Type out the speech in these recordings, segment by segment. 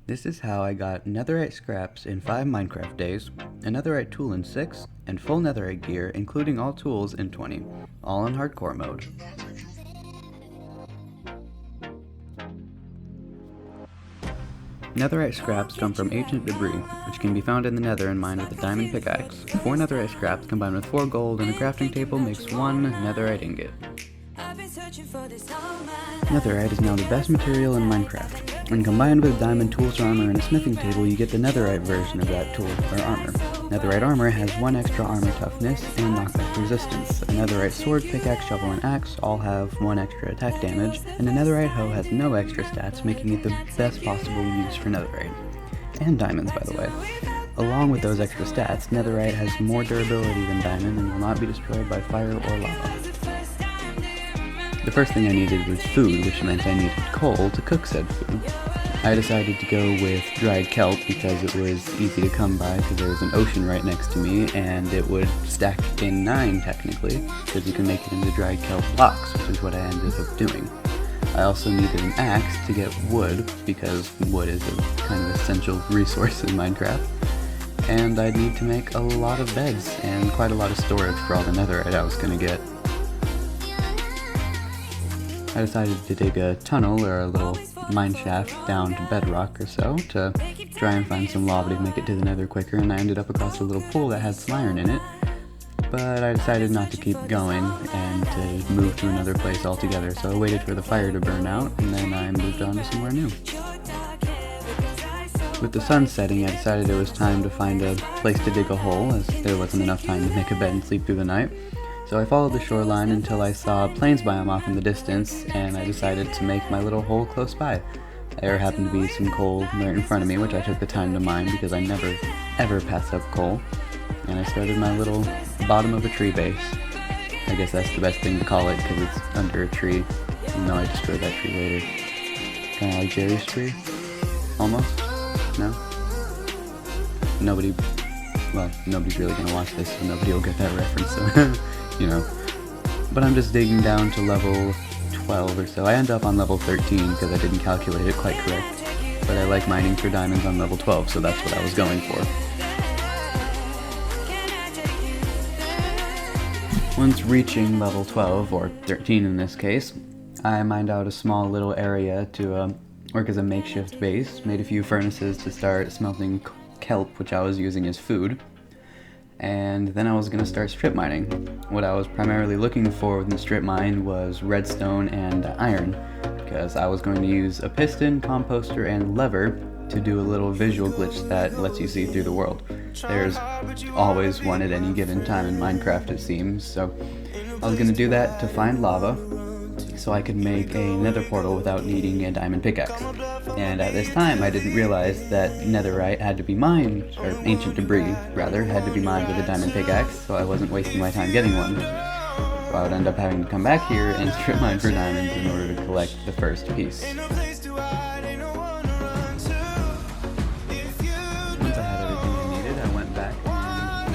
This is how I got netherite scraps in 5 Minecraft days, a netherite tool in 6, and full netherite gear including all tools in 20, all in hardcore mode. Netherite scraps come from ancient debris, which can be found in the nether and mined with a diamond pickaxe. 4 netherite scraps combined with 4 gold and a crafting table makes 1 netherite ingot. Netherite is now the best material in Minecraft. When combined with diamond tools, armor, and a smithing table, you get the netherite version of that tool or armor. Netherite armor has 1 extra armor toughness and knockback resistance. A netherite sword, pickaxe, shovel, and axe all have 1 extra attack damage, and a netherite hoe has no extra stats, making it the best possible use for netherite. And diamonds, by the way. Along with those extra stats, netherite has more durability than diamond and will not be destroyed by fire or lava. The first thing I needed was food, which meant I needed coal to cook said food. I decided to go with dried kelp because it was easy to come by because there was an ocean right next to me and it would stack in 9 technically, because you can make it into dried kelp blocks, which is what I ended up doing. I also needed an axe to get wood because wood is a kind of essential resource in Minecraft. And I'd need to make a lot of beds and quite a lot of storage for all the netherite I was going to get. I decided to dig a tunnel or a little mine shaft down to bedrock or so to try and find some lava to make it to the nether quicker, and I ended up across a little pool that had some iron in it. But I decided not to keep going and to move to another place altogether, so I waited for the fire to burn out and then I moved on to somewhere new. With the sun setting, I decided it was time to find a place to dig a hole, as there wasn't enough time to make a bed and sleep through the night. So I followed the shoreline until I saw a plains biome off in the distance, and I decided to make my little hole close by. There happened to be some coal right in front of me, which I took the time to mine because I never ever pass up coal. And I started my little bottom of a tree base. I guess that's the best thing to call it because it's under a tree, even though I destroyed that tree later. Kinda like Jerry's tree? Almost? No? Nobody's really gonna watch this, so nobody will get that reference, so you know. But I'm just digging down to level 12 or so. I end up on level 13 because I didn't calculate it quite correct. But I like mining for diamonds on level 12, so that's what I was going for. Once reaching level 12, or 13 in this case, I mined out a small little area to work as a makeshift base, made a few furnaces to start smelting kelp, which I was using as food. And then I was going to start strip mining. What I was primarily looking for in the strip mine was redstone and iron, because I was going to use a piston, composter, and lever to do a little visual glitch that lets you see through the world. There's always one at any given time in Minecraft, it seems, so I was going to do that to find lava, so I could make a nether portal without needing a diamond pickaxe. And at this time I didn't realize that netherite had to be mined, or ancient debris rather, had to be mined with a diamond pickaxe, so I wasn't wasting my time getting one. So I would end up having to come back here and strip mine for diamonds in order to collect the first piece. Once I had everything I needed, I went back and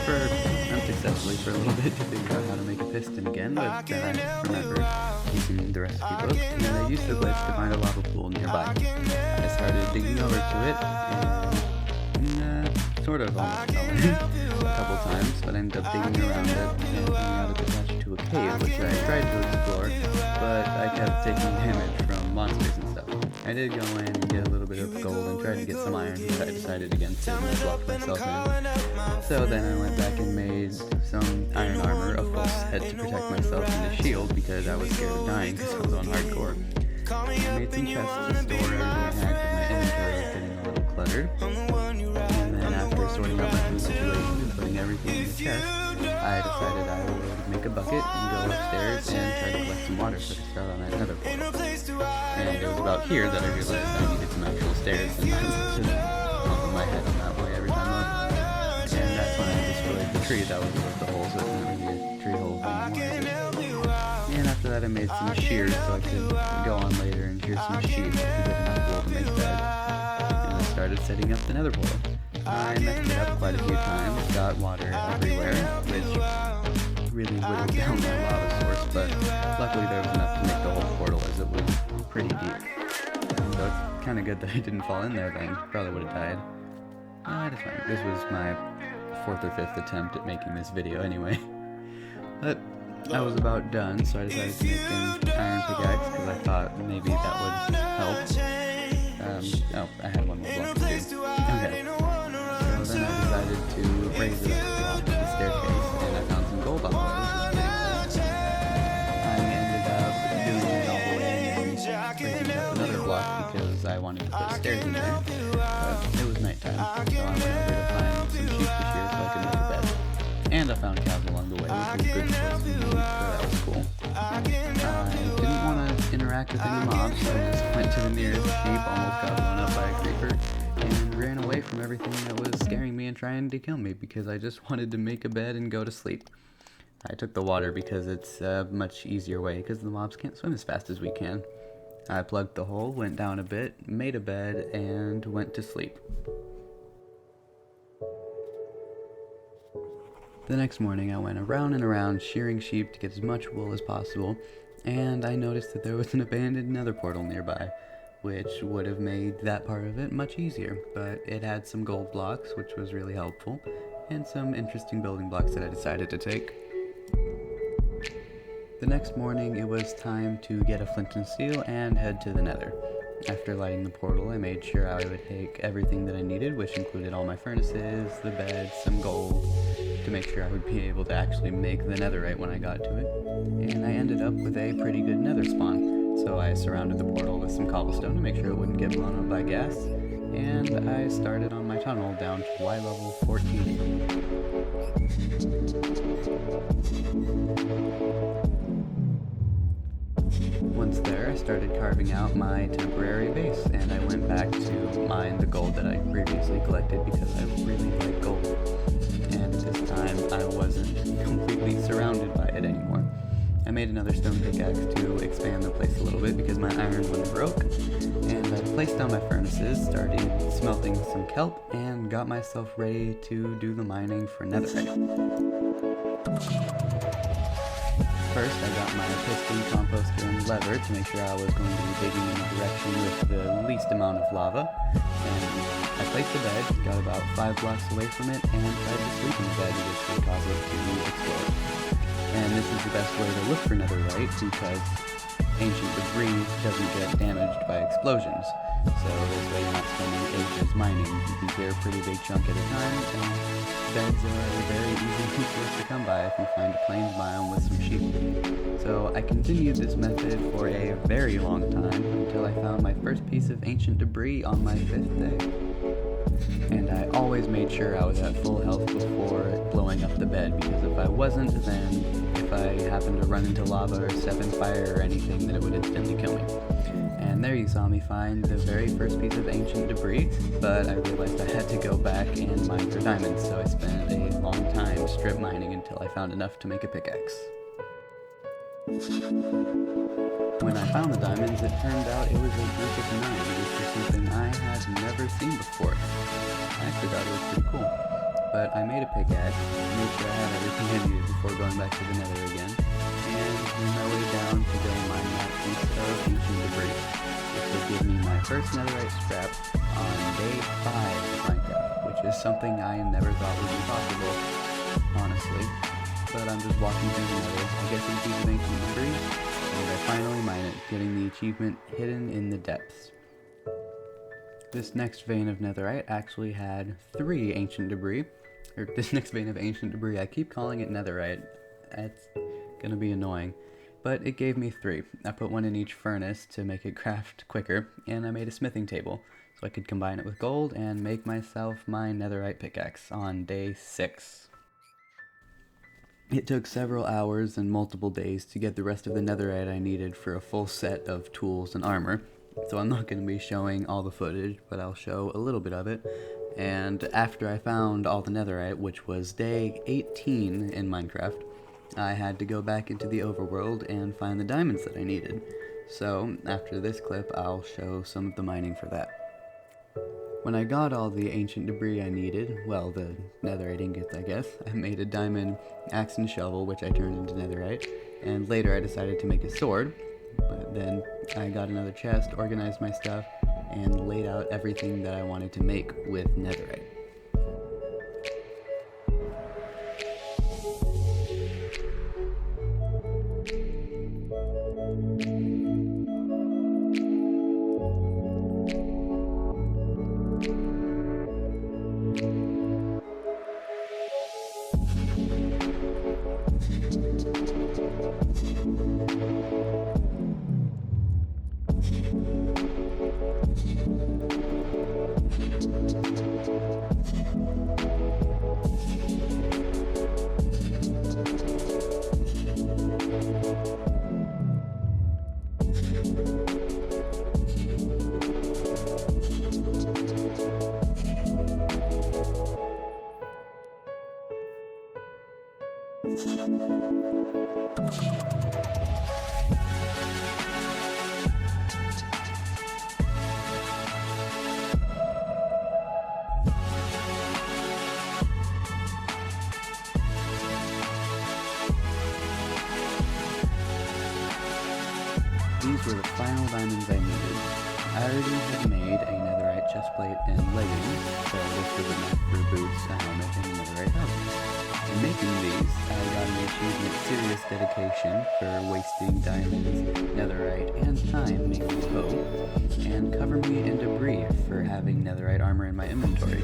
tried, unsuccessfully for a little bit, to figure out how to make a piston again, but then I remembered using the recipe book, and I used the glitch to find a lava pool nearby. I started digging over to it, and sort of almost fell in a couple times, but I ended up digging around it and finding out it's attached to a cave, which I tried to explore, but I kept taking damage from monsters and stuff. I did go in and get a little bit of gold and tried to get some iron, but I decided against it and I blocked myself in. So then I went back and made some iron armor, a false head to protect myself, and a shield because I was scared of dying because I was on hardcore. I made some chests to store everything I had because my inventory was getting a little cluttered. And then after sorting out my food situation and putting everything in the chest, I decided I would make a bucket and go upstairs and try to collect some water so I could start on that nether portal. And it was about here that I realized I needed some actual stairs and not just bumping my head on that way every time up. And that's when I destroyed the tree that was above the hole, so it didn't really be a tree hole anymore. And after that I made some shears so I could go on later and shear some sheep so I could get enough wool to make bed. And I started setting up the nether portal. I messed it up quite a few times, got water everywhere, which really whittled down my lava source, but luckily there was enough to make the whole portal as it was pretty deep. so it's kind of good that I didn't fall in there then. Probably would have died. It's fine. This was my 4th or 5th attempt at making this video anyway. But I was about done, so I decided to make an iron pickaxe because I thought maybe that would help. Oh, I had one more block to do. Okay. So then I decided to raise it up the staircase, and I found some gold on the way, which was pretty cool. I ended up doing it all the way and raising up another block because I wanted to put stairs in there. But it was nighttime, so I went over to find some sheep this year so I could make a bed. And I found cows along the way, which was good for me, so that was cool. I didn't want to interact with any mobs, so I just went to the nearest sheep, almost got blown up by a creeper, and ran away from everything that was scaring me and trying to kill me because I just wanted to make a bed and go to sleep. I took the water because it's a much easier way because the mobs can't swim as fast as we can. I plugged the hole, went down a bit, made a bed, and went to sleep. The next morning I went around and around shearing sheep to get as much wool as possible, and I noticed that there was an abandoned nether portal nearby, which would have made that part of it much easier, but it had some gold blocks, which was really helpful, and some interesting building blocks that I decided to take. The next morning it was time to get a flint and steel and head to the nether. After lighting the portal, I made sure I would take everything that I needed, which included all my furnaces, the bed, some gold, to make sure I would be able to actually make the netherite when I got to it. And I ended up with a pretty good nether spawn, so I surrounded the portal with some cobblestone to make sure it wouldn't get blown up by gas, and I started on my tunnel down to Y level 14. Once there, I started carving out my temporary base, and I went back to mine the gold that I previously collected because I really like gold. And this time, I wasn't completely surrounded by it anymore. I made another stone pickaxe to expand the place a little bit because my iron one broke, and I placed down my furnaces, started smelting some kelp, and got myself ready to do the mining for netherite. First, I got my piston, composter, and lever to make sure I was going to be digging in a direction with the least amount of lava. And I placed the bed, got about 5 blocks away from it, and tried to sleep in the bed, which would cause it to explode. And this is the best way to look for netherite because ancient debris doesn't get damaged by explosions. So this way you're not spending ages mining. You can clear a pretty big chunk at a time, and beds are a very easy resource to come by if you find a plains biome with some sheep. So I continued this method for a very long time until I found my first piece of ancient debris on my 5th day. And I always made sure I was at full health before blowing up the bed, because if I wasn't, then if I happened to run into lava or step in fire or anything, then it would instantly kill me. And there you saw me find the very first piece of ancient debris, but I realized I had to go back and mine for diamonds, so I spent a long time strip mining until I found enough to make a pickaxe. When I found the diamonds, it turned out it was a group of 9, which is something I had never seen before. I actually thought it was pretty cool. But I made a pickaxe, made sure I had everything I needed before going back to the nether again, and made my way down to go mine that piece of ancient debris, which will give me my first netherite scrap on day 5 of Minecraft, which is something I never thought would be possible, honestly. But I'm just walking through the nether, I get some piece of ancient debris, and I finally mine it, getting the achievement Hidden in the Depths. This next vein of netherite actually had 3 ancient debris, or this next vein of ancient debris, I keep calling it netherite, it's gonna be annoying, but it gave me 3. I put one in each furnace to make it craft quicker, and I made a smithing table, so I could combine it with gold and make myself my netherite pickaxe on day 6. It took several hours and multiple days to get the rest of the netherite I needed for a full set of tools and armor, so I'm not going to be showing all the footage, but I'll show a little bit of it. And after I found all the netherite, which was day 18 in Minecraft, I had to go back into the overworld and find the diamonds that I needed. So after this clip, I'll show some of the mining for that. When I got all the ancient debris I needed, well, the netherite ingots I guess, I made a diamond axe and shovel, which I turned into netherite, and later I decided to make a sword, but then I got another chest, organized my stuff, and laid out everything that I wanted to make with netherite. These were the final diamonds I needed. I already had made a netherite chestplate and leggings, so this was enough for boots, a helmet, and a netherite helmet. In making these, I got an achievement serious dedication for wasting diamonds, netherite, and time making a bow, and cover me in debris for having netherite armor in my inventory.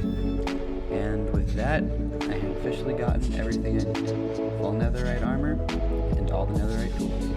And with that, I had officially gotten everything I needed, full netherite armor, and all the netherite tools.